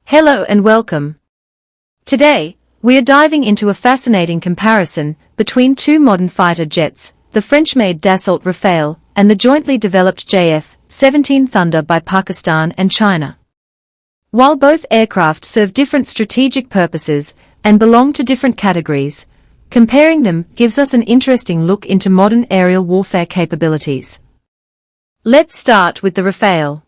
Hello and welcome. Today, we are diving into a fascinating comparison between two modern fighter jets, the French-made Dassault Rafale and the jointly developed JF-17 Thunder by Pakistan and China. While both aircraft serve different strategic purposes and belong to different categories, comparing them gives us an interesting look into modern aerial warfare capabilities. Let's start with the Rafale.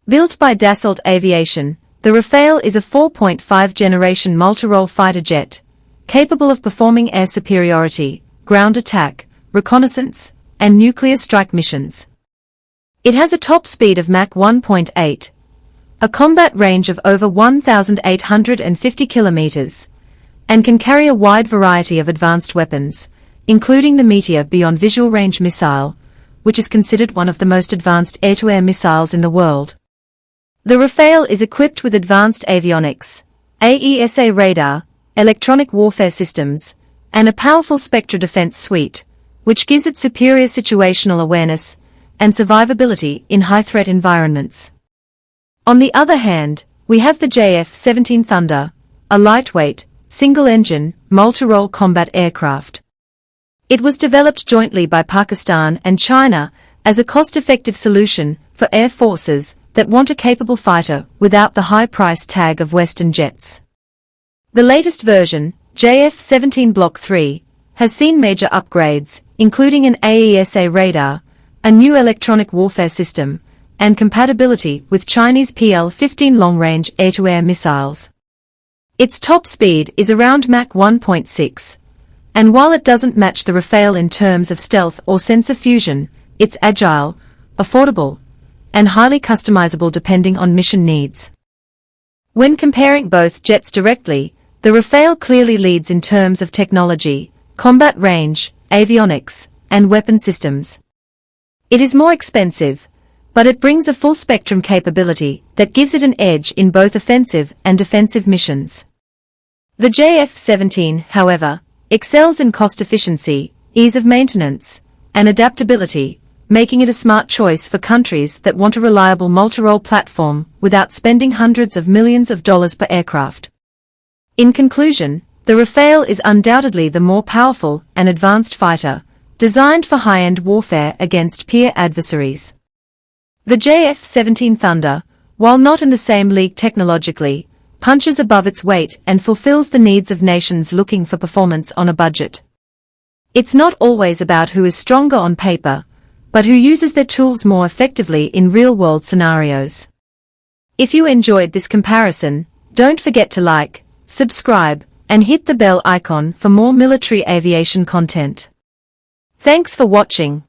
Built by Dassault Aviation, the Rafale is a 4.5-generation multi-role fighter jet, capable of performing air superiority, ground attack, reconnaissance, and nuclear strike missions. It has a top speed of Mach 1.8, a combat range of over 1,850 kilometers, and can carry a wide variety of advanced weapons, including the Meteor Beyond Visual Range missile, which is considered one of the most advanced air-to-air missiles in the world. The Rafale is equipped with advanced avionics, AESA radar, electronic warfare systems, and a powerful Spectra defense suite, which gives it superior situational awareness and survivability in high-threat environments. On the other hand, we have the JF-17 Thunder, a lightweight, single-engine, multi-role combat aircraft. It was developed jointly by Pakistan and China as a cost-effective solution for air forces that want a capable fighter without the high price tag of Western jets. The latest version, JF-17 Block 3, has seen major upgrades, including an AESA radar, a new electronic warfare system, and compatibility with Chinese PL-15 long-range air-to-air missiles. Its top speed is around Mach 1.6, and while it doesn't match the Rafale in terms of stealth or sensor fusion, it's agile, affordable, and highly customizable depending on mission needs. When comparing both jets directly, the Rafale clearly leads in terms of technology, combat range, avionics, and weapon systems. It is more expensive, but it brings a full-spectrum capability that gives it an edge in both offensive and defensive missions. The JF-17, however, excels in cost efficiency, ease of maintenance, and adaptability, making it a smart choice for countries that want a reliable multi-role platform without spending hundreds of millions of dollars per aircraft. In conclusion, the Rafale is undoubtedly the more powerful and advanced fighter, designed for high-end warfare against peer adversaries. The JF-17 Thunder, while not in the same league technologically, punches above its weight and fulfills the needs of nations looking for performance on a budget. It's not always about who is stronger on paper, but who uses their tools more effectively in real-world scenarios. If you enjoyed this comparison, don't forget to like, subscribe, and hit the bell icon for more military aviation content. Thanks for watching.